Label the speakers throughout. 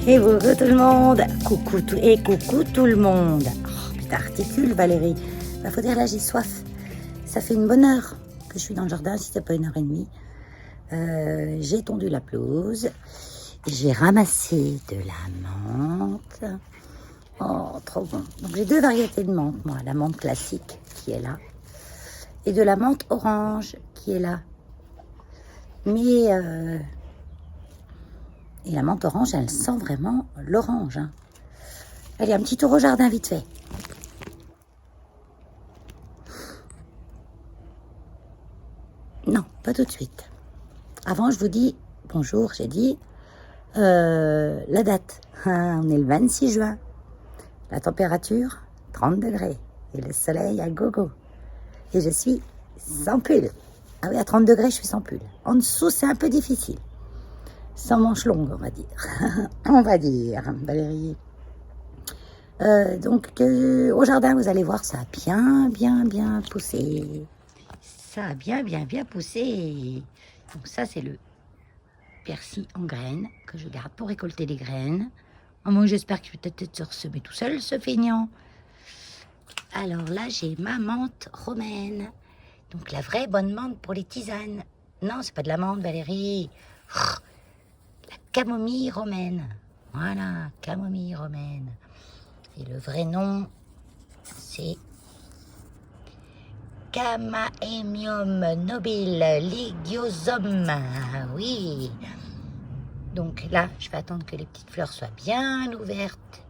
Speaker 1: Et coucou tout le monde. Coucou tout le monde. Oh, putain, articule Valérie. Bah, faut dire là j'ai soif. Ça fait une bonne heure que je suis dans le jardin, si c'est pas 1h30. J'ai tondu la pelouse. J'ai ramassé de la menthe. Oh, trop bon. Donc j'ai 2 variétés de menthe, moi. La menthe classique qui est là. Et de la menthe orange qui est là. Mais et la menthe orange, elle sent vraiment l'orange. Hein. Allez, un petit tour au jardin vite fait. Non, pas tout de suite. Avant, je vous dis bonjour, j'ai dit la date. On est le 26 juin. La température, 30 degrés. Et le soleil à gogo. Et je suis sans pull. Ah oui, à 30 degrés, je suis sans pull. En dessous, c'est un peu difficile. Sans manches longues, on va dire. On va dire, Valérie. Donc, au jardin, vous allez voir, ça a bien poussé. Ça a bien poussé. Donc ça, c'est le persil en graines que je garde pour récolter les graines. Oh, moi, j'espère qu'il va peut-être se ressemer tout seul, ce feignant. Alors là, j'ai ma menthe romaine. Donc la vraie bonne menthe pour les tisanes. Non, c'est pas de la menthe, Valérie. La camomille romaine. Voilà, camomille romaine. Et le vrai nom, c'est Chamaeméum nobile ligiosum. Oui. Donc là, je vais attendre que les petites fleurs soient bien ouvertes.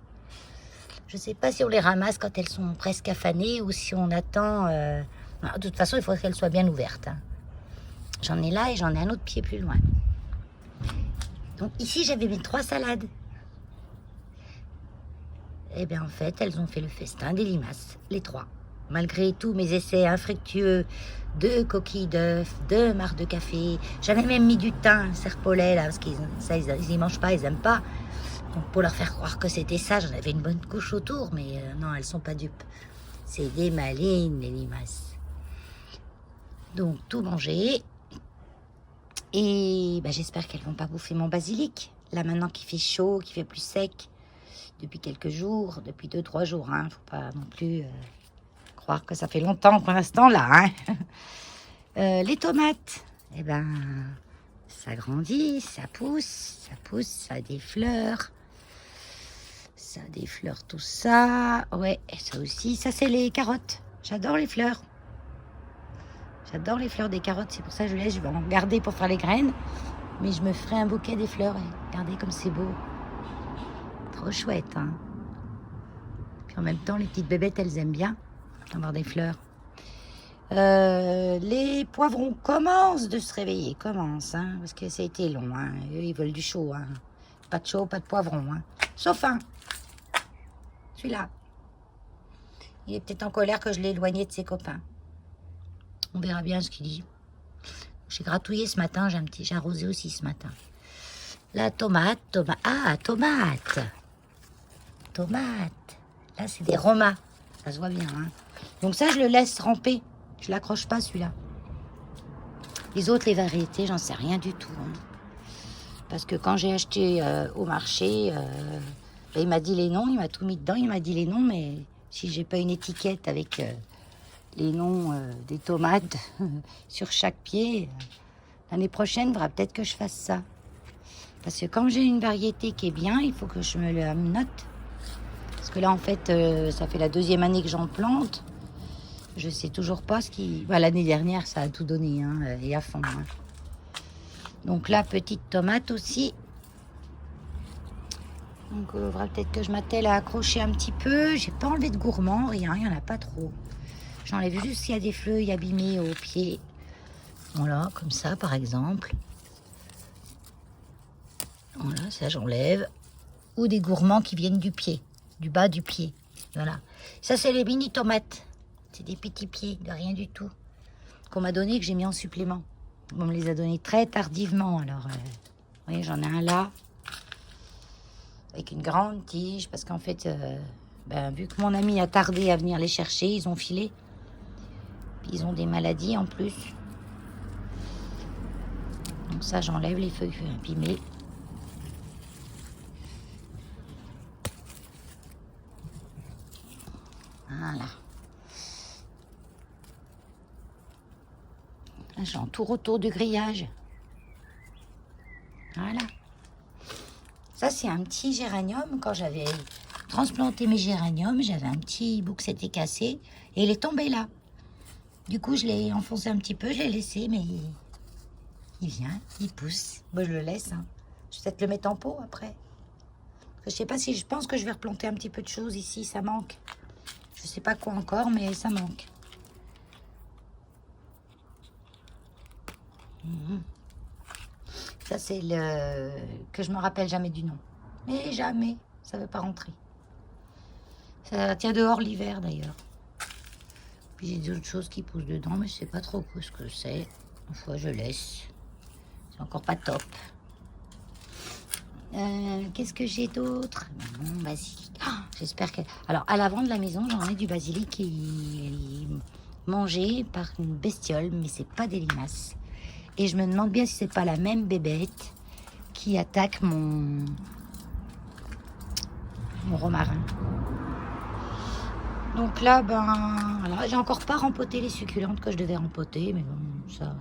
Speaker 1: Je ne sais pas si on les ramasse quand elles sont presque affanées ou si on attend... De toute façon, il faut qu'elles soient bien ouvertes. Hein. J'en ai là et j'en ai un autre pied plus loin. Donc ici, j'avais mes 3 salades. Et bien en fait, elles ont fait le festin des limaces, les 3. Malgré tous mes essais infructueux de coquilles d'œufs, de marc de café. J'avais même mis du thym, serpolet, là, parce qu'ils y mangent pas, ils aiment pas. Donc pour leur faire croire que c'était ça, j'en avais une bonne couche autour, mais non, elles sont pas dupes. C'est des malines, les limaces. Donc tout manger. Et ben, j'espère qu'elles vont pas bouffer mon basilic. Là maintenant qu'il fait chaud, qu'il fait plus sec, depuis quelques jours, depuis 2-3 jours. Hein, faut pas non plus croire que ça fait longtemps pour l'instant là. Hein. Les tomates, eh ben, ça grandit, ça pousse, ça a des fleurs. Ça a des fleurs, tout ça. Ouais, et ça aussi, ça c'est les carottes. J'adore les fleurs. J'adore les fleurs des carottes, c'est pour ça que je vais en garder pour faire les graines. Mais je me ferai un bouquet des fleurs. Et regardez comme c'est beau. Trop chouette, hein. Puis en même temps, les petites bébêtes, elles aiment bien avoir des fleurs. Les poivrons commencent de se réveiller, hein, parce que ça a été long. Hein. Eux, ils veulent du chaud. Hein. Pas de chaud, pas de poivron. Hein. Sauf un. Celui-là. Il est peut-être en colère que je l'ai éloigné de ses copains. On verra bien ce qu'il dit. J'ai gratouillé ce matin, j'ai arrosé aussi ce matin. La tomate. Tomate. Là, c'est des romas. Ça se voit bien. Hein. Donc ça, je le laisse ramper. Je l'accroche pas, celui-là. Les autres, les variétés, j'en sais rien du tout. Hein. Parce que quand j'ai acheté au marché, il m'a dit les noms, il m'a tout mis dedans, il m'a dit les noms, mais si j'ai pas une étiquette avec les noms des tomates sur chaque pied, l'année prochaine, il faudra peut-être que je fasse ça. Parce que quand j'ai une variété qui est bien, il faut que je me le note. Parce que là, en fait, ça fait la 2e année que j'en plante. Je sais toujours pas ce qui... Bah, l'année dernière, ça a tout donné, hein, et à fond. Hein. Donc là, petite tomate aussi. Donc, il faudra peut-être que je m'attelle à accrocher un petit peu. J'ai pas enlevé de gourmand, rien, il n'y en a pas trop. J'enlève juste s'il y a des feuilles abîmées au pied. Voilà, comme ça, par exemple. Voilà, ça, j'enlève. Ou des gourmands qui viennent du pied, du bas du pied. Voilà. Ça, c'est les mini tomates. C'est des petits pieds, de rien du tout. Qu'on m'a donné, que j'ai mis en supplément. On me les a donnés très tardivement. Alors, vous voyez, j'en ai un là. Avec une grande tige. Parce qu'en fait, vu que mon ami a tardé à venir les chercher, ils ont filé. Puis ils ont des maladies en plus. Donc ça, j'enlève les feuilles abîmées. Voilà. J'entoure autour du grillage. Voilà. Ça, c'est un petit géranium. Quand j'avais transplanté mes géraniums, j'avais un petit bout qui s'était cassé et il est tombé là. Du coup, je l'ai enfoncé un petit peu, je l'ai laissé, mais il vient, il pousse. Moi, je le laisse. Hein. Je vais peut-être le mettre en pot après. Je sais pas si je pense que je vais replanter un petit peu de choses ici, ça manque. Je sais pas quoi encore, mais ça manque. Ça, c'est le que je me rappelle jamais du nom. Mais jamais, ça ne veut pas rentrer. Ça tient dehors l'hiver d'ailleurs. Puis j'ai d'autres choses qui poussent dedans, mais je sais pas trop ce que c'est. Une fois, je laisse. C'est encore pas top. Qu'est-ce que j'ai d'autre? Basilic. Ah, j'espère que... Alors, à l'avant de la maison, j'en ai du basilic qui est mangé par une bestiole, mais c'est pas des limaces. Et je me demande bien si c'est pas la même bébête qui attaque mon romarin. Donc là, voilà, j'ai encore pas rempoté les succulentes que je devais rempoter, mais bon, ça,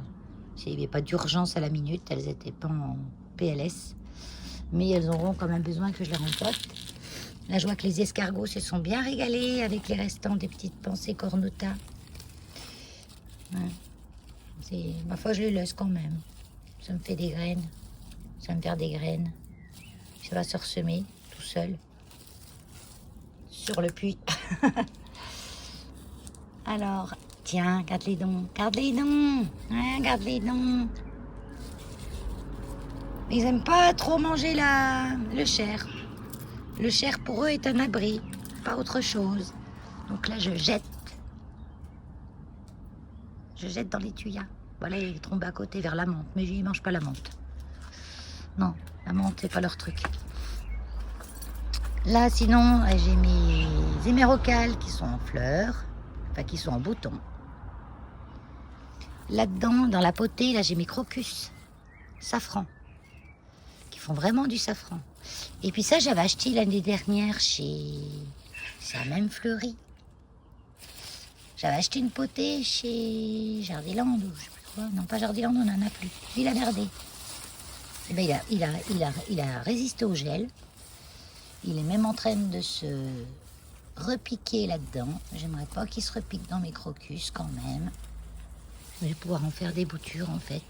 Speaker 1: s'il n'y avait pas d'urgence à la minute, elles étaient pas en PLS. Mais elles auront quand même besoin que je les rempote. Là, je vois que les escargots se sont bien régalés avec les restants des petites pensées cornota. Ouais. Ma foi, je les laisse quand même. Ça me fait des graines. Ça va me faire des graines. Ça va se ressemer tout seul. Sur le puits. Alors, tiens, garde-les donc. Garde-les donc. Hein, garde-les donc. Ils n'aiment pas trop manger le chair. Le chair, pour eux, est un abri, pas autre chose. Donc là, je jette. Je jette dans les tuyas. Voilà, ils tombent à côté vers la menthe. Mais ils ne mangent pas la menthe. Non, la menthe, c'est pas leur truc. Là, sinon, j'ai mes hémérocales qui sont en fleurs. Enfin, qui sont en bouton. Là-dedans, dans la potée, là, j'ai mes crocus. Safran. Font vraiment du safran. Et puis ça, j'avais acheté l'année dernière chez... Ça a même fleuri. J'avais acheté une potée chez Jardiland, ou je sais plus quoi. Non, pas Jardiland, on n'en a plus. Villa Verde. Et ben, il a résisté au gel. Il est même en train de se repiquer là-dedans. J'aimerais pas qu'il se repique dans mes crocus quand même. Je vais pouvoir en faire des boutures en fait.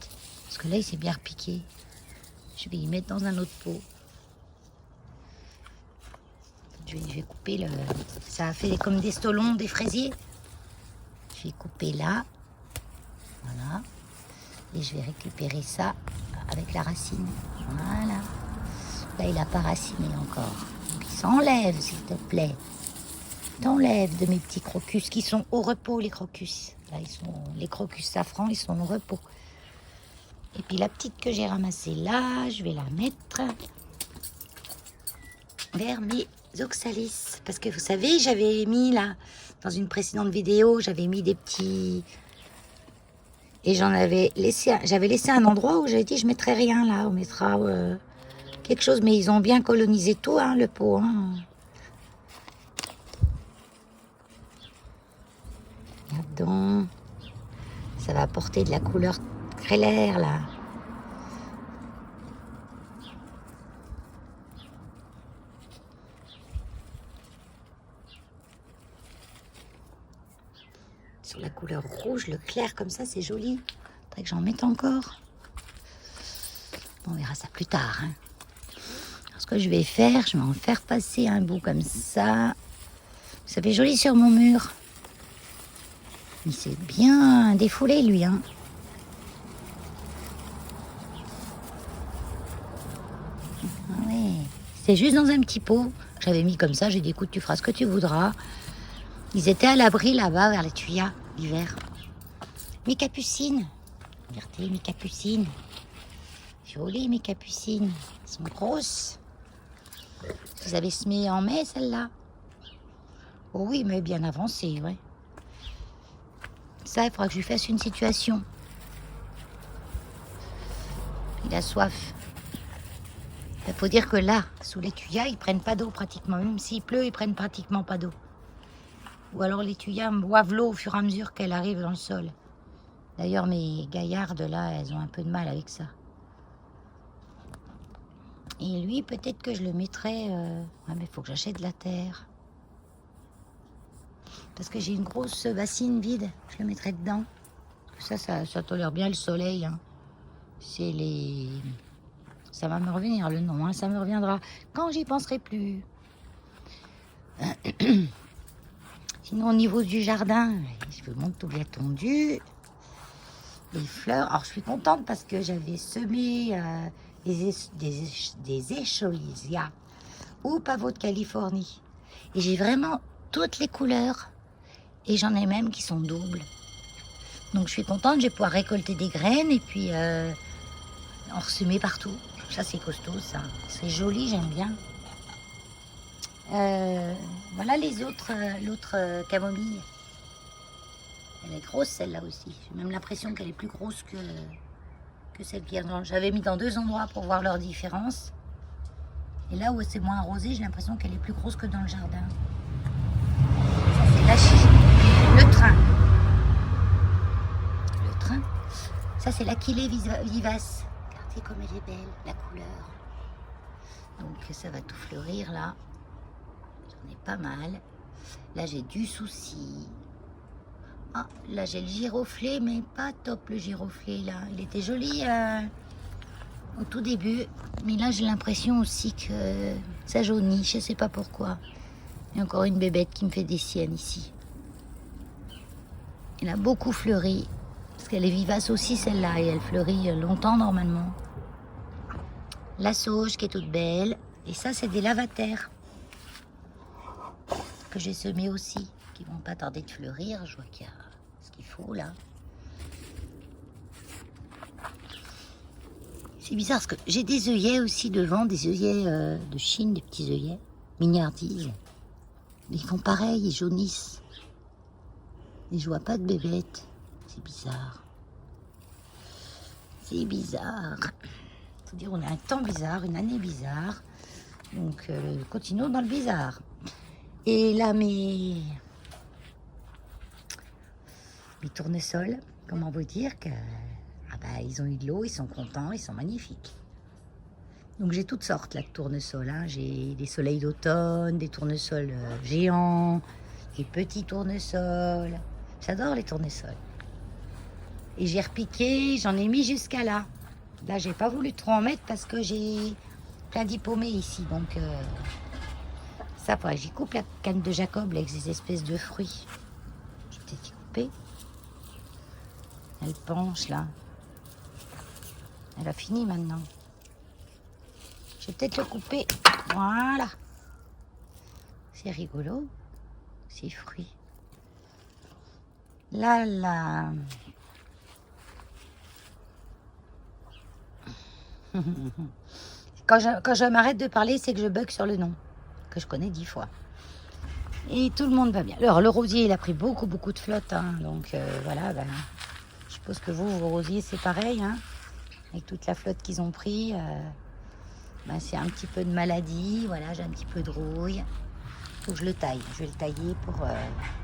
Speaker 1: Parce que là, il s'est bien repiqué. Je vais y mettre dans un autre pot. Je vais couper le... Ça a fait comme des stolons, des fraisiers. Je vais couper là. Voilà. Et je vais récupérer ça avec la racine. Voilà. Là, il n'a pas raciné encore. Donc, il s'enlève, s'il te plaît. T'enlèves de mes petits crocus qui sont au repos, les crocus. Là, les crocus safran, ils sont au repos. Et puis la petite que j'ai ramassée là, je vais la mettre vers mes oxalis. Parce que vous savez, j'avais mis là, dans une précédente vidéo, j'avais mis des petits... Et j'avais laissé un endroit où j'avais dit je mettrai rien là, on mettra quelque chose. Mais ils ont bien colonisé tout, hein, le pot. Hein. Là-dedans, ça va apporter de la couleur claire là. Sur la couleur rouge, le clair comme ça, c'est joli. Faudrait que j'en mette encore. Bon, on verra ça plus tard. Hein. Alors, ce que je vais faire, je vais en faire passer un bout comme ça. Ça fait joli sur mon mur. Il s'est bien défoulé lui, hein. C'est juste dans un petit pot. J'avais mis comme ça. J'ai dit, écoute, tu feras ce que tu voudras. Ils étaient à l'abri là-bas, vers les tuyas, l'hiver. Mes capucines. Regardez, mes capucines. Jolies, mes capucines. Elles sont grosses. Vous avez semé en mai, celle-là? Oh oui, mais bien avancée, ouais. Ça, il faudra que je lui fasse une situation. Il a soif. Il faut dire que là, sous les tuyas, ils prennent pas d'eau pratiquement. Même s'il pleut, ils prennent pratiquement pas d'eau. Ou alors les tuyas boivent l'eau au fur et à mesure qu'elle arrive dans le sol. D'ailleurs, mes gaillardes, là, elles ont un peu de mal avec ça. Et lui, peut-être que je le mettrais... Ah, mais il faut que j'achète de la terre. Parce que j'ai une grosse bassine vide. Je le mettrais dedans. Ça tolère bien le soleil. Hein. C'est les... Ça va me revenir le nom. Hein. Ça me reviendra quand j'y penserai plus. Sinon, au niveau du jardin, je vous montre tout bien tondu. Les fleurs. Alors, je suis contente parce que j'avais semé des écholisia ou pavots de Californie. Et j'ai vraiment toutes les couleurs. Et j'en ai même qui sont doubles. Donc, je suis contente. Je vais pouvoir récolter des graines et puis en ressemer partout. Ça, c'est costaud, ça. C'est joli, j'aime bien. Voilà les autres, l'autre camomille. Elle est grosse celle-là aussi. J'ai même l'impression qu'elle est plus grosse que celle qui est dans. J'avais mis dans 2 endroits pour voir leur différence. Et là où c'est moins arrosé, j'ai l'impression qu'elle est plus grosse que dans le jardin. Ça c'est la chiche. Le train. Le train. Ça c'est l'Achillée vivace. Regardez comme elle est belle, la couleur. Donc ça va tout fleurir là. J'en ai pas mal. Là j'ai du souci. Ah, là j'ai le giroflé, mais pas top le giroflé là. Il était joli au tout début, mais là j'ai l'impression aussi que ça jaunit, je sais pas pourquoi. Il y a encore une bébête qui me fait des siennes ici. Elle a beaucoup fleuri, parce qu'elle est vivace aussi celle-là, et elle fleurit longtemps normalement. La sauge qui est toute belle, et ça c'est des lavataires que j'ai semés aussi, qui vont pas tarder de fleurir. Je vois qu'il y a ce qu'il faut là. C'est bizarre parce que j'ai des œillets aussi devant, des œillets de Chine, des petits œillets, mignardises. Ils font pareil, ils jaunissent. Et je vois pas de bébête. C'est bizarre. C'est bizarre. Faut dire, on a un temps bizarre, une année bizarre. Donc, continuons dans le bizarre. Et là, mes tournesols, comment vous dire que ils ont eu de l'eau, ils sont contents, ils sont magnifiques. Donc j'ai toutes sortes là de tournesols. Hein. J'ai des soleils d'automne, des tournesols géants, des petits tournesols. J'adore les tournesols. Et j'ai repiqué, j'en ai mis jusqu'à là. Là, j'ai pas voulu trop en mettre parce que j'ai plein d'hypomées ici. Donc ça, j'y coupe la canne de Jacob avec ces espèces de fruits. Je vais peut-être y couper. Elle penche là. Elle a fini maintenant. Je vais peut-être le couper. Voilà. C'est rigolo. Ces fruits. Là, là. Quand je m'arrête de parler, c'est que je bug sur le nom. Que je connais 10 fois. Et tout le monde va bien. Alors, le rosier, il a pris beaucoup de flotte. Hein, donc, voilà. Je suppose que vos rosiers, c'est pareil. Hein, avec toute la flotte qu'ils ont pris. C'est un petit peu de maladie. Voilà, j'ai un petit peu de rouille. Il faut que je le taille. Je vais le tailler pour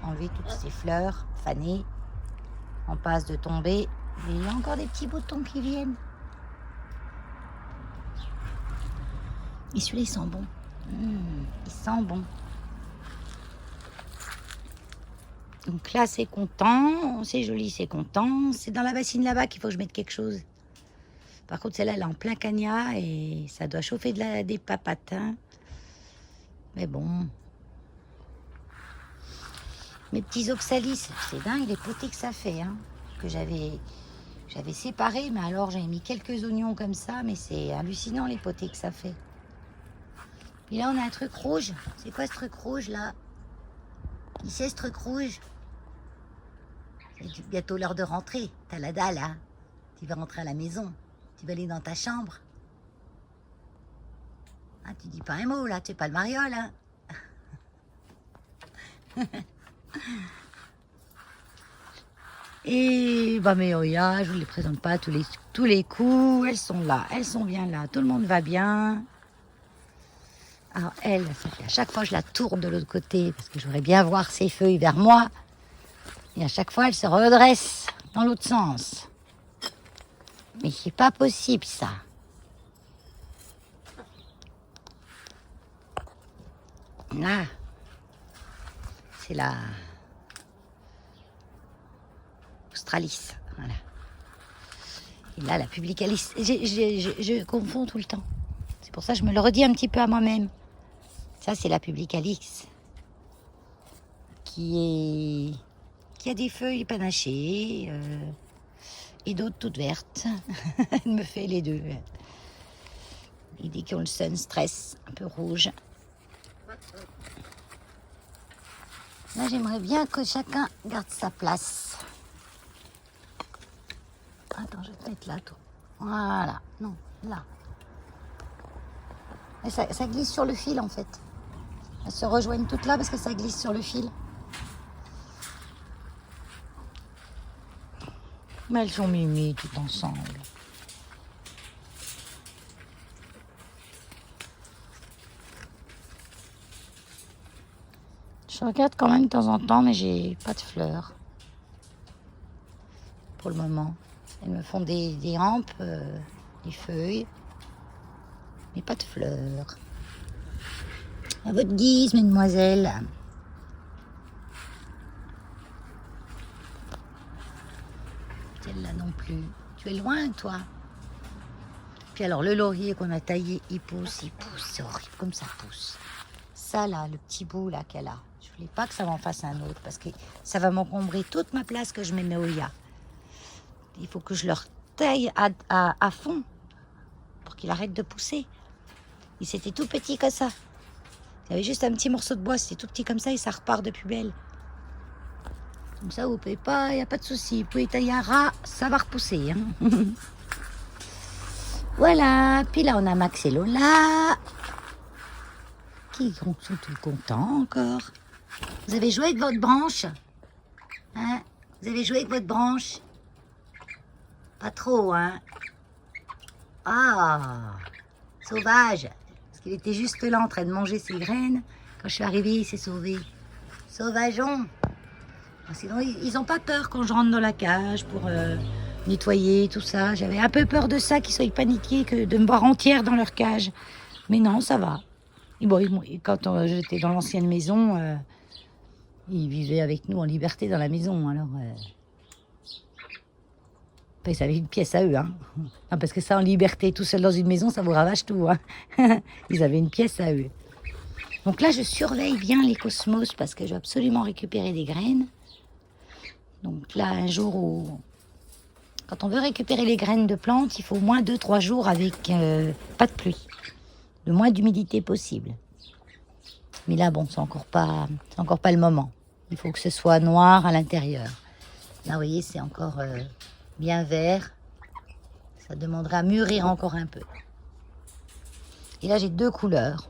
Speaker 1: enlever toutes ces fleurs fanées. En passe de tomber. Et il y a encore des petits boutons qui viennent. Et celui-là, il sent bon. Il sent bon. Donc là, c'est content. C'est joli, c'est content. C'est dans la bassine là-bas qu'il faut que je mette quelque chose. Par contre, celle-là, elle est en plein cagnat et ça doit chauffer des papates. Hein. Mais bon. Mes petits oxalis, c'est dingue les potées que ça fait. Hein. Que j'avais séparé, mais alors j'avais mis quelques oignons comme ça. Mais c'est hallucinant les potées que ça fait. Puis là, on a un truc rouge. C'est quoi ce truc rouge là? Qui c'est ce truc rouge? C'est bientôt l'heure de rentrer. T'as la dalle, hein? Tu vas rentrer à la maison. Tu vas aller dans ta chambre. Ah, tu dis pas un mot, là. Tu es pas le mariole, hein? Et, mes Oya, je vous les présente pas à tous les coups. Elles sont là. Elles sont bien là. Tout le monde va bien. Alors elle, ça fait à chaque fois je la tourne de l'autre côté parce que j'aurais bien voir ses feuilles vers moi. Et à chaque fois elle se redresse dans l'autre sens. Mais c'est pas possible ça. Là, c'est la Australis, voilà. Et là, la Publicalis. Je confonds tout le temps. C'est pour ça que je me le redis un petit peu à moi-même. Ça, c'est la Publicalis qui a des feuilles panachées et d'autres toutes vertes. Elle me fait les deux. Et dès qu'ils ont le sun stress, un peu rouge. Là, j'aimerais bien que chacun garde sa place. Attends, je vais te mettre là, toi. Voilà. Non, là. Et ça glisse sur le fil, en fait. Elles se rejoignent toutes là parce que ça glisse sur le fil. Mais elles sont mimiques toutes ensemble. Je regarde quand même de temps en temps, mais j'ai pas de fleurs. Pour le moment. Elles me font des rampes, des feuilles, mais pas de fleurs. À votre guise, mesdemoiselles. Celle-là non plus. Tu es loin, toi. Puis alors, le laurier qu'on a taillé, il pousse. C'est horrible comme ça pousse. Ça, là, le petit bout là qu'elle a. Je voulais pas que ça m'en fasse un autre parce que ça va m'encombrer toute ma place que je mets mes Oya. Il faut que je leur taille à fond pour qu'il arrête de pousser. Il s'était tout petit que ça. Il y avait juste un petit morceau de bois, c'était tout petit comme ça et ça repart de plus belle. Comme ça, vous pouvez pas, il n'y a pas de souci. Vous pouvez tailler un ras, ça va repousser. Hein. Voilà. Puis là, on a Max et Lola qui sont tout contents encore. Vous avez joué avec votre branche? Hein? Vous avez joué avec votre branche? Pas trop, hein? Ah, sauvage. Parce qu'il était juste là en train de manger ses graines. Quand je suis arrivée, il s'est sauvé. Sauvageon. Sinon, ils n'ont pas peur quand je rentre dans la cage pour nettoyer, tout ça. J'avais un peu peur de ça, qu'ils soient paniqués, que de me voir entière dans leur cage. Mais non, ça va. Et bon, quand j'étais dans l'ancienne maison, ils vivaient avec nous en liberté dans la maison. Alors, ils avaient une pièce à eux. Hein. Non, parce que ça, en liberté, tout seul dans une maison, ça vous ravage tout. Hein. Ils avaient une pièce à eux. Donc là, je surveille bien les cosmos parce que je veux absolument récupérer des graines. Donc là, un jour où... Quand on veut récupérer les graines de plantes, il faut au moins 2-3 jours avec pas de pluie. Le moins d'humidité possible. Mais là, bon, c'est encore pas le moment. Il faut que ce soit noir à l'intérieur. Là, vous voyez, c'est encore bien vert. Ça demandera à mûrir encore un peu. Et là, j'ai 2 couleurs.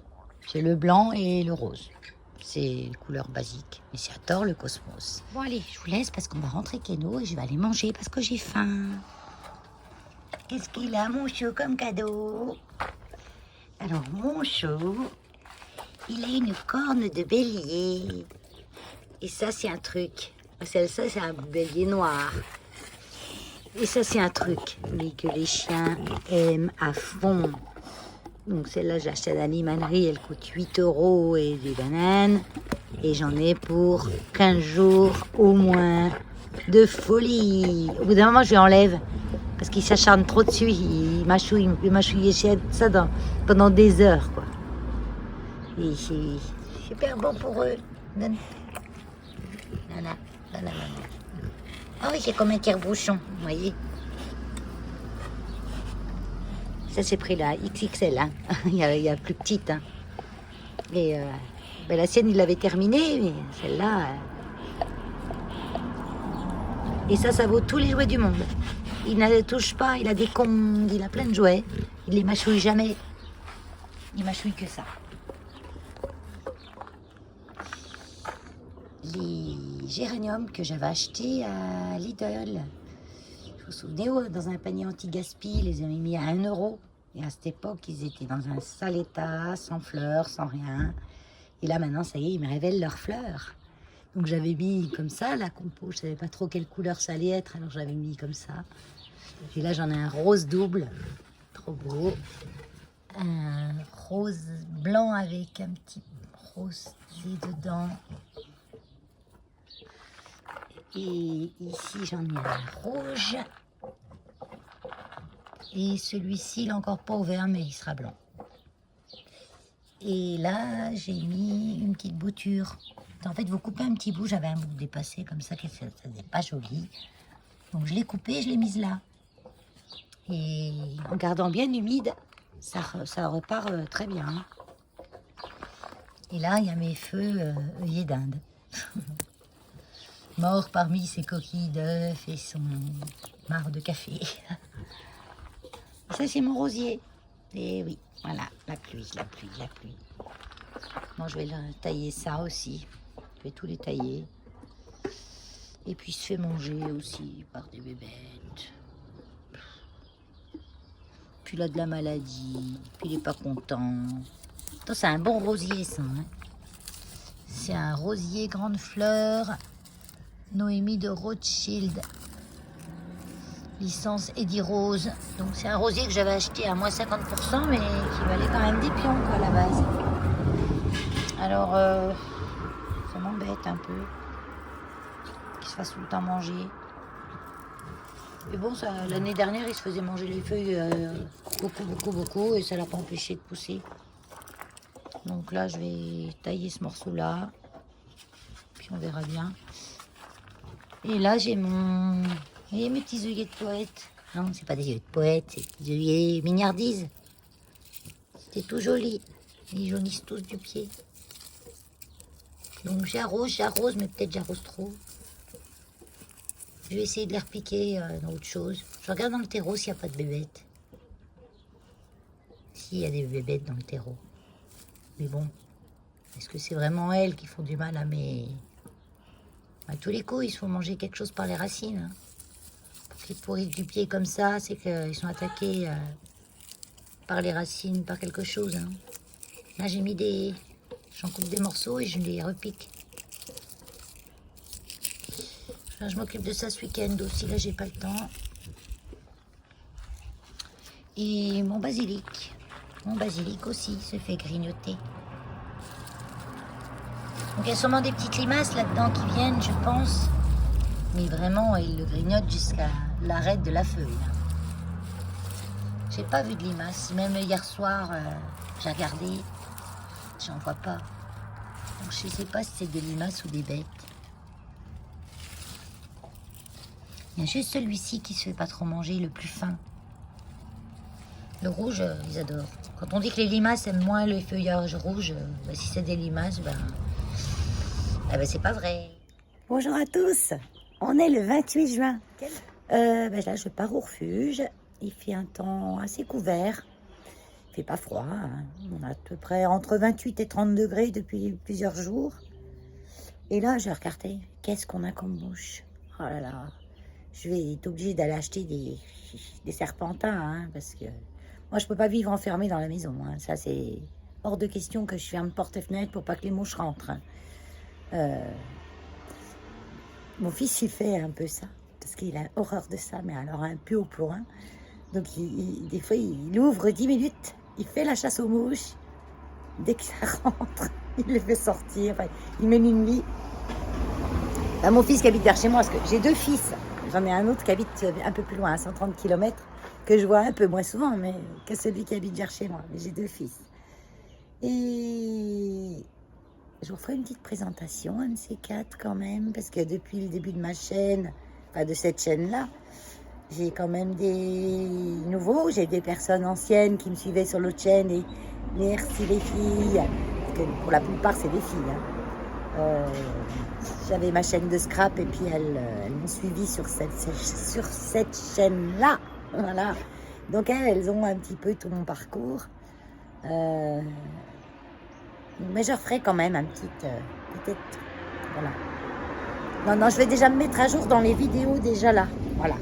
Speaker 1: J'ai le blanc et le rose. C'est les couleurs basiques. Mais j'adore le cosmos. Bon, allez, je vous laisse parce qu'on va rentrer Keno et je vais aller manger parce que j'ai faim. Qu'est-ce qu'il a, mon chou, comme cadeau? Alors, mon chou, il a une corne de bélier. Et ça, c'est un truc. Ça, c'est un bélier noir. Et ça, c'est un truc mais que les chiens aiment à fond. Donc celle-là, j'ai acheté à l'animalerie, elle coûte 8 € et des bananes. Et j'en ai pour 15 jours au moins de folie. Au bout d'un moment, je lui enlève parce qu'il s'acharne trop dessus. Il mâchouille ça pendant des heures, quoi. Et c'est super bon pour eux. Nana. Ah oui, c'est comme un tire-bouchon, vous voyez. Ça, c'est pris la XXL, hein. il y a plus petite. Hein. Et la sienne, il l'avait terminée, mais celle-là... Et ça vaut tous les jouets du monde. Il ne touche pas, il a des condes, il a plein de jouets. Il les mâchouille jamais. Il mâchouille que ça. Les géraniums que j'avais achetés à Lidl. Vous vous souvenez, dans un panier anti-gaspi, ils les avaient mis à 1 €. Et à cette époque, ils étaient dans un sale état, sans fleurs, sans rien. Et là, maintenant, ça y est, ils me révèlent leurs fleurs. Donc j'avais mis comme ça la compo. Je savais pas trop quelle couleur ça allait être, alors j'avais mis comme ça. Et là, j'en ai un rose double, trop beau. Un rose blanc avec un petit rosier dedans. Et ici, j'en ai un rouge. Et celui-ci, il n'est encore pas ouvert, mais il sera blanc. Et là, j'ai mis une petite bouture. En fait, vous coupez un petit bout. J'avais un bout dépassé comme ça, que ça n'est pas joli. Donc, je l'ai coupé, je l'ai mise là. Et en gardant bien humide, ça repart très bien. Et là, il y a mes feux œillets d'Inde. Mort parmi ses coquilles d'œufs et son marc de café. Ça, c'est mon rosier. Et oui, voilà, la pluie. Bon, je vais tailler ça aussi. Je vais tous les tailler. Et puis, il se fait manger aussi par des bébêtes. Puis, il a de la maladie. Puis, il n'est pas content. C'est un bon rosier, ça. Hein. C'est un rosier grande fleur. Noémie de Rothschild. Licence Eddie Rose. Donc c'est un rosier que j'avais acheté à moins 50%, mais qui valait quand même des pions quoi, à la base. Alors, ça m'embête un peu qu'il se fasse tout le temps manger. Mais bon, l'année dernière, il se faisait manger les feuilles beaucoup, et ça l'a pas empêché de pousser. Donc là, je vais tailler ce morceau-là, puis on verra bien. Et là, j'ai mes petits œillets de poète. Non, c'est pas des œillets de poète, c'est des œillets mignardises. C'était tout joli. Ils jaunissent tous du pied. Donc j'arrose, mais peut-être j'arrose trop. Je vais essayer de les repiquer dans autre chose. Je regarde dans le terreau s'il n'y a pas de bébêtes. S'il y a des bébêtes dans le terreau. Mais bon, est-ce que c'est vraiment elles qui font du mal à mes... À tous les coups, ils se font manger quelque chose par les racines. Hein. Parce qu'ils pourrissent du pied comme ça, c'est qu'ils sont attaqués par les racines, par quelque chose. Hein. Là, j'ai mis des... J'en coupe des morceaux et je les repique. Là, je m'occupe de ça ce week-end aussi. Là, j'ai pas le temps. Et mon basilic aussi se fait grignoter. Donc il y a sûrement des petites limaces là-dedans qui viennent, je pense. Mais vraiment, ils le grignotent jusqu'à l'arête de la feuille. J'ai pas vu de limaces. Même hier soir, j'ai regardé. J'en vois pas. Donc je sais pas si c'est des limaces ou des bêtes. Il y a juste celui-ci qui se fait pas trop manger, le plus fin. Le rouge, ils adorent. Quand on dit que les limaces aiment moins le feuillage rouge, si c'est des limaces, c'est pas vrai. Bonjour à tous. On est le 28 juin. Là, je pars au refuge. Il fait un temps assez couvert. Il fait pas froid. Hein. On a à peu près entre 28 et 30 degrés depuis plusieurs jours. Et là, j'ai regardé. Qu'est-ce qu'on a comme mouche? Oh là là. Je vais être obligée d'aller acheter des serpentins. Hein, parce que moi, je peux pas vivre enfermée dans la maison. Hein. Ça, c'est hors de question que je ferme porte et fenêtre pour pas que les mouches rentrent. Hein. Mon fils, il fait un peu ça, parce qu'il a horreur de ça, mais alors un peu au point. Donc, des fois, il ouvre 10 minutes, il fait la chasse aux mouches. Dès que ça rentre, il les fait sortir. Enfin, il mène une vie. Mon fils qui habite vers chez moi, parce que j'ai 2 fils. J'en ai un autre qui habite un peu plus loin, à 130 km, que je vois un peu moins souvent, mais que celui qui habite vers chez moi. Mais j'ai 2 fils. Et... je vous ferai une petite présentation, un de ces 4 quand même, parce que depuis le début de ma chaîne, enfin de cette chaîne-là, j'ai quand même des nouveaux, j'ai des personnes anciennes qui me suivaient sur l'autre chaîne, et merci les filles, parce que pour la plupart c'est des filles. Hein. J'avais ma chaîne de scrap et puis elles m'ont suivi sur cette chaîne-là, voilà. Donc elles ont un petit peu tout mon parcours. Mais je referai quand même un petit... peut-être... Voilà. Non, je vais déjà me mettre à jour dans les vidéos déjà là. Voilà.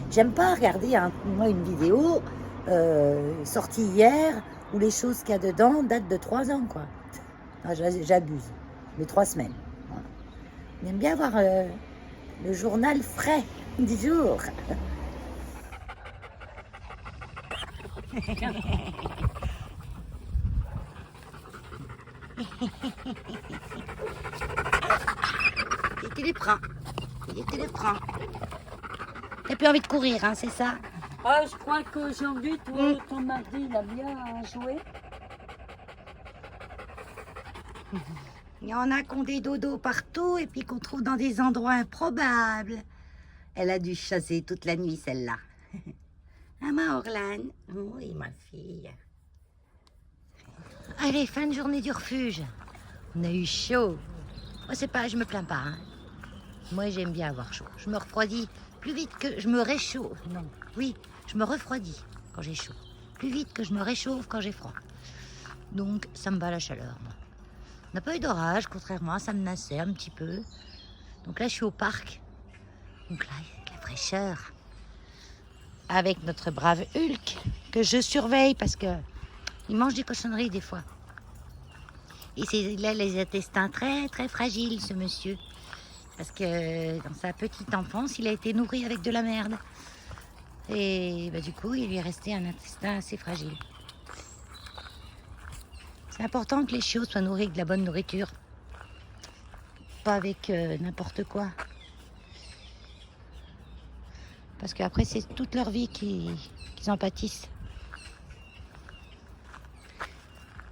Speaker 1: J'aime pas regarder moi une vidéo sorti hier, où les choses qu'il y a dedans datent de 3 ans, quoi. Ah, j'abuse, mais 3 semaines. Voilà. On aime bien avoir le journal frais du jour. Il était les freins. Il était les freins. T'as plus envie de courir, hein, c'est ça?
Speaker 2: Je crois qu'aujourd'hui, ton mari, il a bien joué.
Speaker 1: Il y en a qui ont des dodos partout et puis qu'on trouve dans des endroits improbables. Elle a dû chasser toute la nuit, celle-là. Ah, ma Orlane. Oui, ma fille. Allez, fin de journée du refuge. On a eu chaud. Moi, c'est pas, je me plains pas. Hein. Moi, j'aime bien avoir chaud. Je me refroidis plus vite que je me réchauffe. Non, oui, je me refroidis quand j'ai chaud. Plus vite que je me réchauffe quand j'ai froid. Donc, ça me bat la chaleur, moi. On n'a pas eu d'orage, contrairement, ça menaçait un petit peu. Donc là, je suis au parc. Donc là, il y a de la fraîcheur. Avec notre brave Hulk, que je surveille parce que il mange des cochonneries des fois. Et il a les intestins très très fragiles, ce monsieur. Parce que dans sa petite enfance, il a été nourri avec de la merde. Et bah, du coup, il lui est resté un intestin assez fragile. C'est important que les chiots soient nourris avec de la bonne nourriture. Pas avec n'importe quoi. Parce qu'après, c'est toute leur vie qu'ils en pâtissent.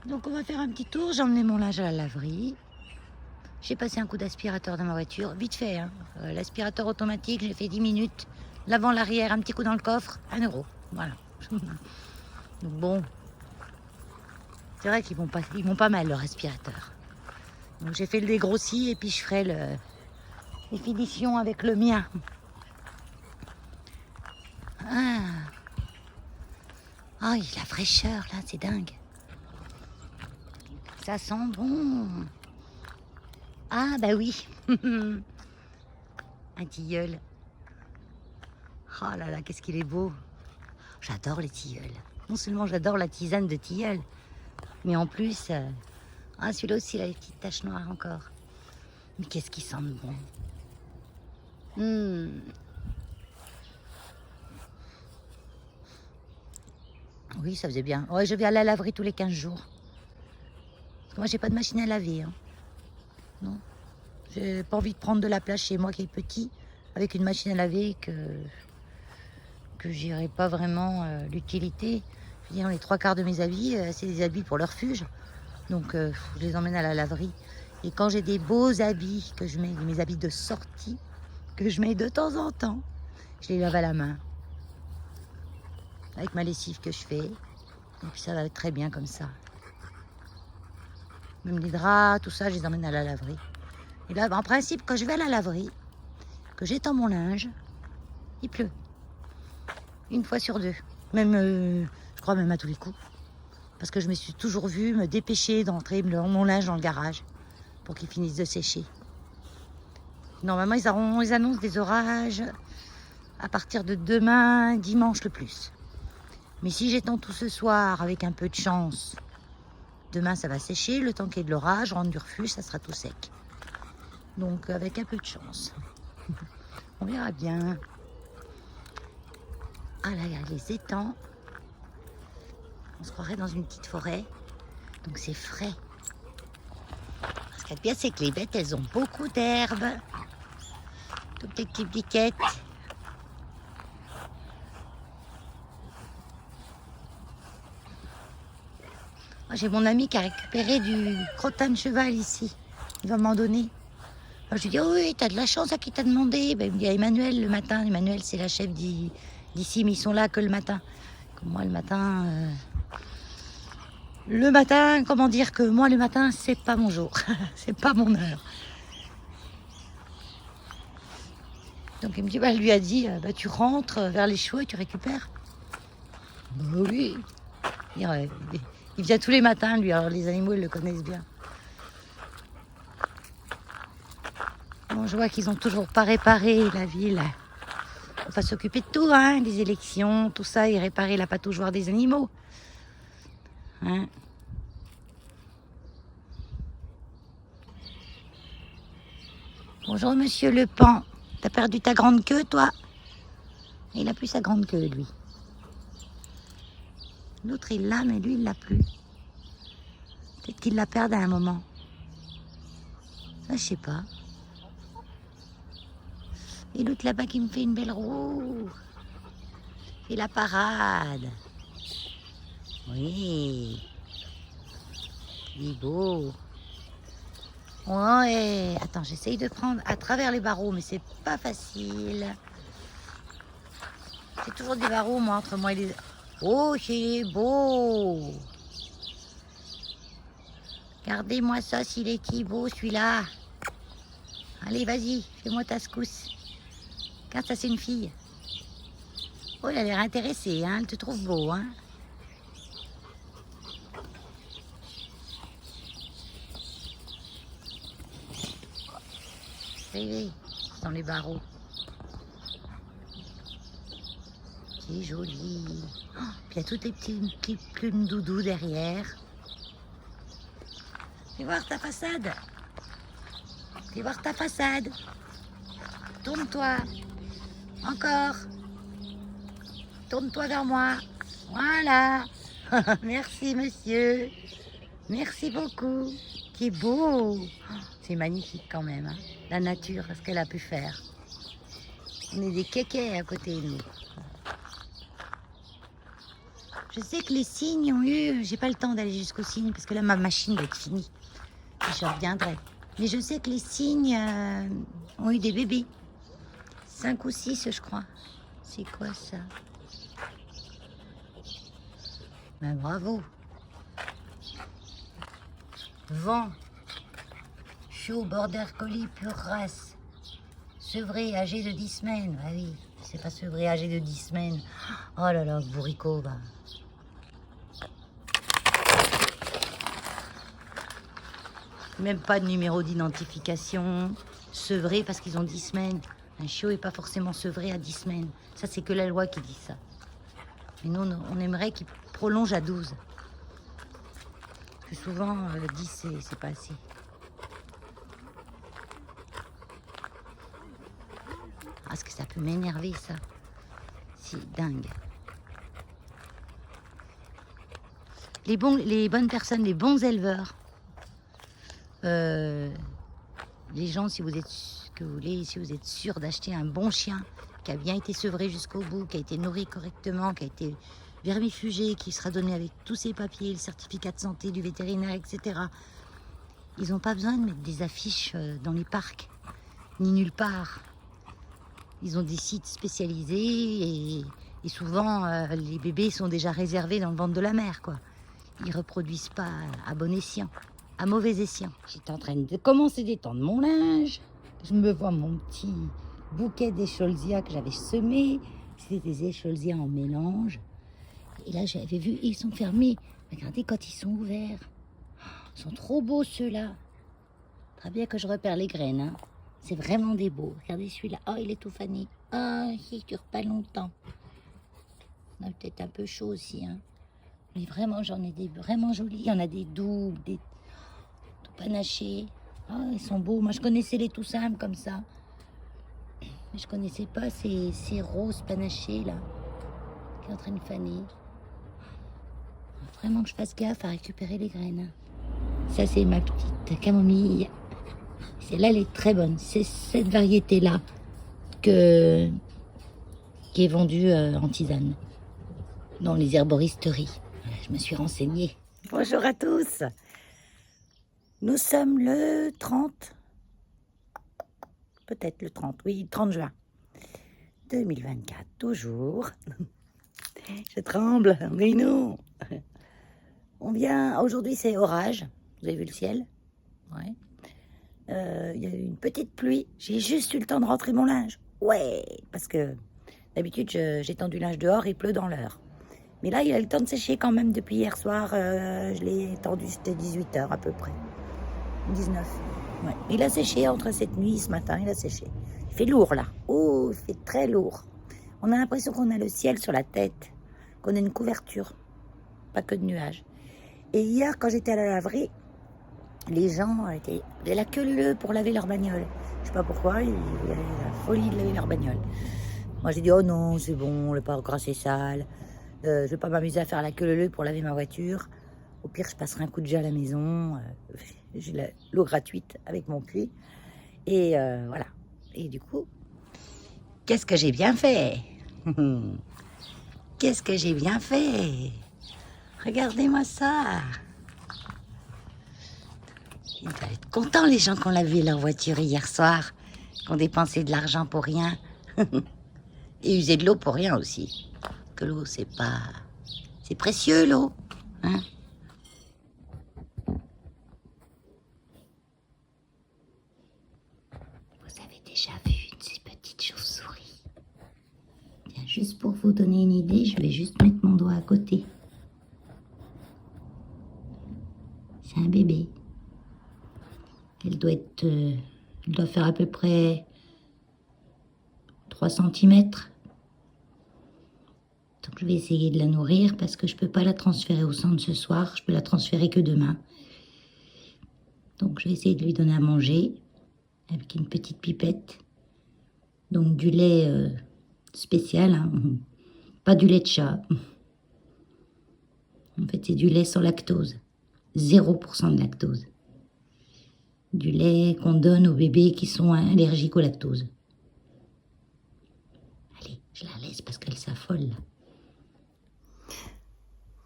Speaker 1: Donc on va faire un petit tour. J'ai emmené mon linge à la laverie. J'ai passé un coup d'aspirateur dans ma voiture. Vite fait, hein. L'aspirateur automatique, j'ai fait 10 minutes. L'avant, l'arrière, un petit coup dans le coffre, 1 €. Voilà. Donc bon. C'est vrai qu'ils vont pas mal, leur aspirateur. Donc j'ai fait le dégrossi et puis je ferai les finitions avec le mien. Ah, il y a la fraîcheur là, c'est dingue. Ça sent bon. Ah bah oui. Un tilleul. Oh là là, qu'est-ce qu'il est beau. J'adore les tilleuls. Non seulement j'adore la tisane de tilleul, mais en plus, celui-là aussi, il a les petites taches noires encore. Mais qu'est-ce qu'il sent bon. Oui, ça faisait bien. Ouais, je vais à la laverie tous les 15 jours. Parce que moi, j'ai pas de machine à laver. Hein. Non. J'ai pas envie de prendre de la place chez moi qui est petit, avec une machine à laver que j'irai pas vraiment l'utilité. Je veux dire, les 3/4 de mes habits, c'est des habits pour le refuge. Donc, je les emmène à la laverie. Et quand j'ai des beaux habits que je mets, mes habits de sortie, que je mets de temps en temps, je les lave à la main. Avec ma lessive que je fais. Et puis ça va très bien comme ça. Même les draps, tout ça, je les emmène à la laverie. Et là, en principe, quand je vais à la laverie, que j'étends mon linge, il pleut. 1 fois sur 2. Même, je crois même à tous les coups. Parce que je me suis toujours vue me dépêcher d'entrer mon linge dans le garage pour qu'il finisse de sécher. Normalement, ils annoncent des orages à partir de demain, dimanche le plus. Mais si j'étends tout ce soir avec un peu de chance, demain ça va sécher, le temps qu'il y ait de l'orage, je rentre du refuge, ça sera tout sec. Donc avec un peu de chance. On verra bien. Ah là, il y a les étangs. On se croirait dans une petite forêt. Donc c'est frais. Ce qu'il y a de bien, c'est que les bêtes, elles ont beaucoup d'herbes. Toutes les petites biquettes. J'ai mon ami qui a récupéré du crottin de cheval ici. Il va m'en donner. Alors je lui dis, oh oui, t'as de la chance à qui t'a demandé. Ben, il me dit à Emmanuel le matin. Emmanuel, c'est la chef d'ici, mais ils sont là que le matin. Comme moi, le matin, comment dire que moi, le matin, c'est pas mon jour. C'est pas mon heure. Donc il me dit, bah, elle lui a dit, bah, tu rentres vers les chevaux et tu récupères. Bah oui. Il vient tous les matins, lui. Alors les animaux, ils le connaissent bien. Bon, je vois qu'ils ont toujours pas réparé la ville faut pas s'occuper de tout, hein, les élections, tout ça, et réparer la pataugeoire des animaux. Hein. Bonjour, monsieur Le Pan. T'as perdu ta grande queue, toi? Il a plus sa grande queue, lui. L'autre, il l'a, mais lui, il l'a plus. Peut-être qu'il la perd à un moment. Ça, je sais pas. Et l'autre là-bas qui me fait une belle roue. Et la parade. Oui. Il est beau. Ouais. Attends, j'essaye de prendre à travers les barreaux, mais c'est pas facile. C'est toujours des barreaux, moi, entre moi et les... Oh, c'est beau. Regardez-moi ça, s'il est beau, celui-là. Allez, vas-y, fais-moi ta secousse. Regarde, ça, c'est une fille. Oh, elle a l'air intéressée, hein. Elle te trouve beau, hein. Arrivez, dans les barreaux. C'est joli. Oh, puis il y a toutes les petites plumes doudou derrière. Fais voir ta façade. Fais voir ta façade. Tourne-toi. Encore. Tourne-toi vers moi. Voilà. Merci, monsieur. Merci beaucoup. Qui est beau. C'est magnifique quand même, hein. La nature, ce qu'elle a pu faire. On est des kékés à côté de nous. Je sais que les cygnes ont eu... J'ai pas le temps d'aller jusqu'aux cygnes parce que là, ma machine va être finie. Et je reviendrai. Mais je sais que les cygnes ont eu des bébés. 5 ou 6, je crois. C'est quoi ça? Ben, bravo. Vent. Chaud, border collie, pure race. Sevré, âgé de 10 semaines. Ah oui, c'est pas sevré, âgé de 10 semaines. Oh là là, bourricot, bah. Même pas de numéro d'identification. Sevré parce qu'ils ont 10 semaines. Un chiot n'est pas forcément sevré à 10 semaines. Ça, c'est que la loi qui dit ça. Mais nous, on aimerait qu'il prolonge à 12. Parce que souvent, 10, c'est pas assez. Ah, est-ce que ça peut m'énerver, ça? C'est dingue. Les bonnes personnes, les bons éleveurs, les gens, si vous êtes si vous êtes sûr d'acheter un bon chien qui a bien été sevré jusqu'au bout, qui a été nourri correctement, qui a été vermifugé, qui sera donné avec tous ses papiers, le certificat de santé du vétérinaire, etc. Ils n'ont pas besoin de mettre des affiches dans les parcs, ni nulle part. Ils ont des sites spécialisés et souvent les bébés sont déjà réservés dans le ventre de la mère, quoi. Ils reproduisent pas à bon escient, à mauvais escient. J'étais en train de commencer d'étendre mon linge. Je me vois mon petit bouquet d'écholzia que j'avais semé. C'était des écholzia en mélange. Et là, j'avais vu, ils sont fermés. Regardez quand ils sont ouverts. Ils sont trop beaux, ceux-là. Très bien que je repère les graines, hein. C'est vraiment des beaux. Regardez celui-là. Oh, il est tout fané. Oh, il dure pas longtemps. On a peut-être un peu chaud aussi, hein. Mais vraiment, j'en ai des vraiment jolis. Il y en a des doux, des tout panachés. Oh, ils sont beaux. Moi, je connaissais les tout simples comme ça. Mais je connaissais pas ces roses panachés, là, qui est en train de faner. Faut vraiment que je fasse gaffe à récupérer les graines. Ça, c'est ma petite camomille. Celle-là, elle est très bonne. C'est cette variété-là qui est vendue en tisane dans les herboristeries. Je me suis renseignée. Bonjour à tous. Nous sommes le 30, peut-être le 30, oui, 30 juin 2024, toujours. Je tremble, mais non. On vient, aujourd'hui c'est orage, vous avez vu le ciel? Ouais. Il y a eu une petite pluie, j'ai juste eu le temps de rentrer mon linge. Ouais, parce que d'habitude j'ai tendu le linge dehors, il pleut dans l'heure. Mais là il a eu le temps de sécher quand même depuis hier soir, je l'ai tendu, c'était 18h à peu près. 19. Ouais. Il a séché entre cette nuit et ce matin, il a séché. Il fait lourd là. Oh, il fait très lourd. On a l'impression qu'on a le ciel sur la tête, qu'on a une couverture, pas que de nuages. Et hier, quand j'étais à la laverie, les gens avaient la queue leu pour laver leur bagnole. Je sais pas pourquoi, ils avaient la folie de laver leur bagnole. Moi, j'ai dit, oh non, c'est bon, le pas encore assez sale. Je vais pas m'amuser à faire la queue leu pour laver ma voiture. Au pire, je passerai un coup de jet à la maison. J'ai l'eau gratuite avec mon puits. Et voilà. Et du coup, qu'est-ce que j'ai bien fait? Qu'est-ce que j'ai bien fait? Regardez-moi ça. Ils doivent être contents, les gens qui ont lavé leur voiture hier soir, qui ont dépensé de l'argent pour rien. Et usé de l'eau pour rien aussi. Que l'eau, c'est pas... C'est précieux, l'eau. Hein? Vous avez déjà vu ces petites chauves-souris? Bien, juste pour vous donner une idée, je vais juste mettre mon doigt à côté. C'est un bébé. Elle doit faire à peu près 3 cm. Donc je vais essayer de la nourrir parce que je ne peux pas la transférer au centre ce soir. Je peux la transférer que demain. Donc je vais essayer de lui donner à manger avec une petite pipette. Donc du lait spécial, hein. Pas du lait de chat. En fait, c'est du lait sans lactose. 0% de lactose. Du lait qu'on donne aux bébés qui sont allergiques au lactose. Allez, je la laisse parce qu'elle s'affole.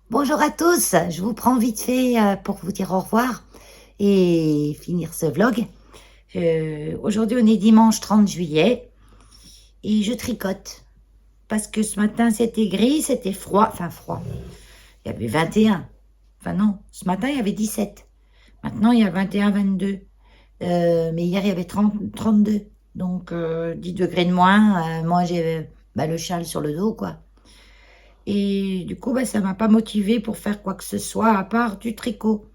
Speaker 1: Bonjour à tous, je vous prends vite fait pour vous dire au revoir et finir ce vlog. Aujourd'hui, on est dimanche 30 juillet et je tricote. Parce que ce matin, c'était gris, c'était froid. Enfin, froid. Il y avait 21. Enfin non, ce matin, il y avait 17. Maintenant, il y a 21, 22. Mais hier, il y avait 32. Donc, 10 degrés de moins. Moi, j'ai le châle sur le dos, quoi. Et du coup, ça m'a pas motivée pour faire quoi que ce soit, à part du tricot.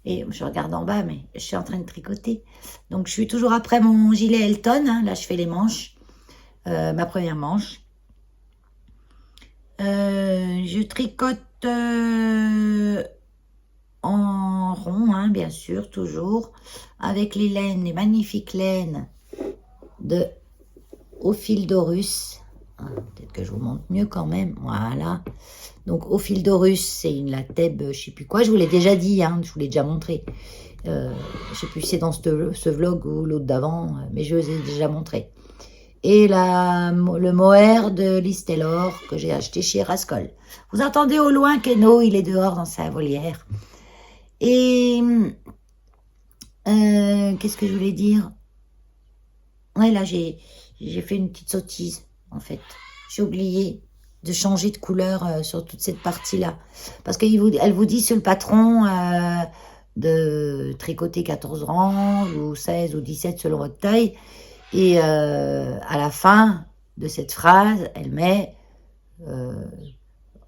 Speaker 1: Et je regarde en bas, mais je suis en train de tricoter. Donc, je suis toujours après mon gilet Elton. Hein. Là, je fais les manches. Ma première manche. Je tricote en rond, hein, bien sûr, toujours, avec les laines, les magnifiques laines de Ophildorus. Peut-être que je vous montre mieux quand même. Voilà. Donc, Ophildorus, c'est la thèbe, je sais plus quoi. Je vous l'ai déjà dit, hein, je vous l'ai déjà montré. Je sais plus si c'est dans ce vlog ou l'autre d'avant, mais je vous ai déjà montré. Et le mohair de Listelor que j'ai acheté chez Rascol. Vous entendez au loin Keno, il est dehors dans sa volière. Et qu'est-ce que je voulais dire? Ouais, là, j'ai fait une petite sottise, en fait. J'ai oublié de changer de couleur sur toute cette partie-là. Parce qu'elle vous dit sur le patron de tricoter 14 rangs, ou 16 ou 17 selon votre taille. Et à la fin de cette phrase, elle met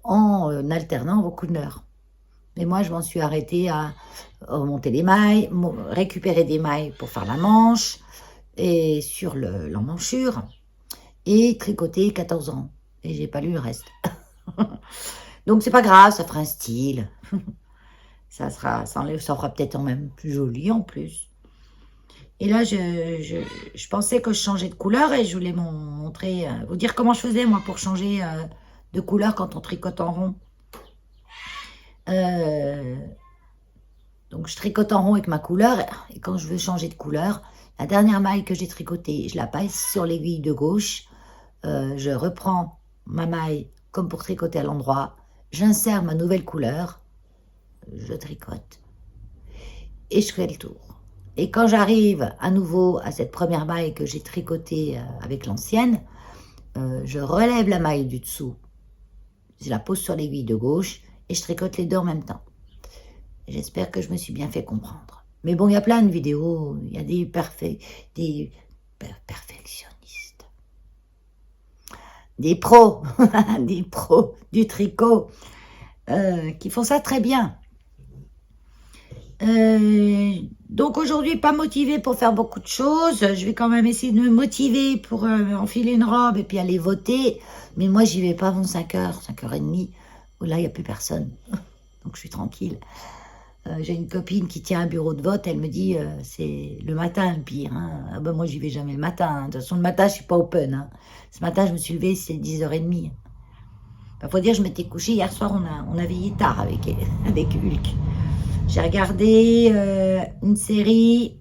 Speaker 1: en alternant vos couleurs. Mais moi, je m'en suis arrêtée à remonter les mailles, récupérer des mailles pour faire la manche, et sur l'emmanchure, et tricoter 14 rangs. Et j'ai pas lu le reste. Donc, c'est pas grave, ça fera un style. ça fera peut-être même plus joli en plus. Et là, je pensais que je changeais de couleur et je voulais montrer, vous dire comment je faisais moi pour changer de couleur quand on tricote en rond. Donc je tricote en rond avec ma couleur et quand je veux changer de couleur, la dernière maille que j'ai tricotée, je la passe sur l'aiguille de gauche. Je reprends ma maille comme pour tricoter à l'endroit. J'insère ma nouvelle couleur. Je tricote. Et je fais le tour. Et quand j'arrive à nouveau à cette première maille que j'ai tricotée avec l'ancienne, je relève la maille du dessous, je la pose sur l'aiguille de gauche et je tricote les deux en même temps. J'espère que je me suis bien fait comprendre. Mais bon, il y a plein de vidéos, il y a des perfectionnistes, des pros, des pros du tricot qui font ça très bien. Donc aujourd'hui, pas motivée pour faire beaucoup de choses. Je vais quand même essayer de me motiver pour enfiler une robe et puis aller voter. Mais moi, j'y vais pas avant 5h, 5h30, où là, il n'y a plus personne. Donc je suis tranquille. J'ai une copine qui tient un bureau de vote. Elle me dit, c'est le matin le pire. Hein. Ah ben, moi, j'y vais jamais le matin. Hein. De toute façon, le matin, je suis pas open. Hein. Ce matin, je me suis levée, c'est 10h30. Il faut dire, je m'étais couchée. Hier soir, on a veillé tard avec Hulk. J'ai regardé une série.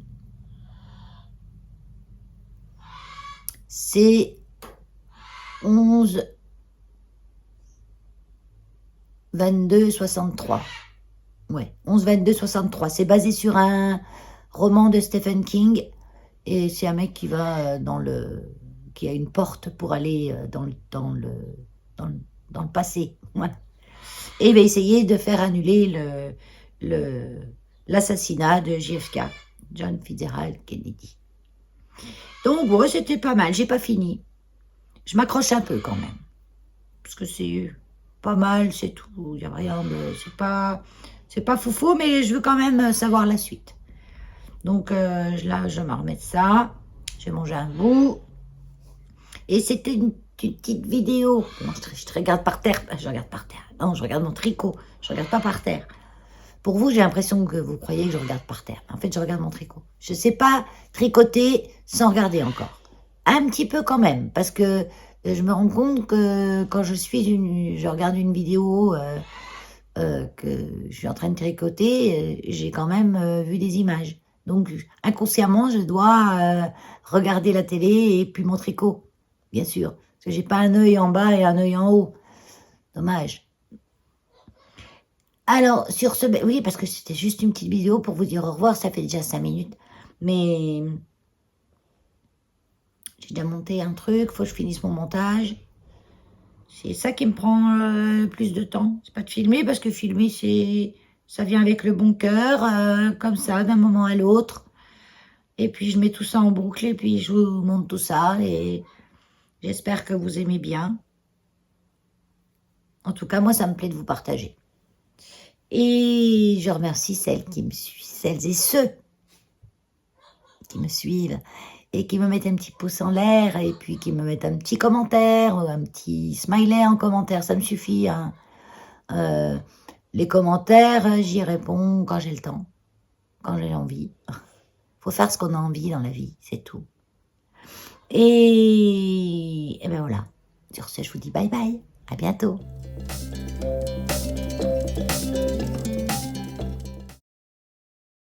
Speaker 1: C'est 11, 22, 63. Ouais, 11, 22, 63. C'est basé sur un roman de Stephen King. Et c'est un mec qui va qui a une porte pour aller dans le passé. Voilà. Et il va essayer de faire annuler l'assassinat de JFK, John Fitzgerald Kennedy. Donc, ouais, c'était pas mal. J'ai pas fini. Je m'accroche un peu quand même. Parce que c'est pas mal, c'est tout. Il n'y a rien de... C'est pas foufou, mais je veux quand même savoir la suite. Donc, là, je me remets de ça. J'ai mangé un bout. Et c'était une petite vidéo. Non, je te regarde par terre. Je regarde par terre. Non, je regarde mon tricot. Je regarde pas par terre. Pour vous, j'ai l'impression que vous croyez que je regarde par terre. En fait, je regarde mon tricot. Je ne sais pas tricoter sans regarder encore. Un petit peu quand même, parce que je me rends compte que quand je regarde une vidéo que je suis en train de tricoter, j'ai quand même vu des images. Donc, inconsciemment, je dois regarder la télé et puis mon tricot, bien sûr. Parce que j'ai pas un œil en bas et un œil en haut. Dommage. Alors, sur ce... Oui, parce que c'était juste une petite vidéo pour vous dire au revoir. Ça fait déjà 5 minutes. Mais... j'ai déjà monté un truc. Faut que je finisse mon montage. C'est ça qui me prend plus de temps. C'est pas de filmer, parce que filmer, ça vient avec le bon cœur. Comme ça, d'un moment à l'autre. Et puis, je mets tout ça en boucle. Et puis, je vous montre tout ça. Et j'espère que vous aimez bien. En tout cas, moi, ça me plaît de vous partager. Et je remercie celles et ceux qui me suivent et qui me mettent un petit pouce en l'air et puis qui me mettent un petit commentaire, un petit smiley en commentaire, ça me suffit. Hein. Les commentaires, j'y réponds quand j'ai le temps, quand j'ai envie. Faut faire ce qu'on a envie dans la vie, c'est tout. Et ben voilà. Sur ce, je vous dis bye bye. À bientôt.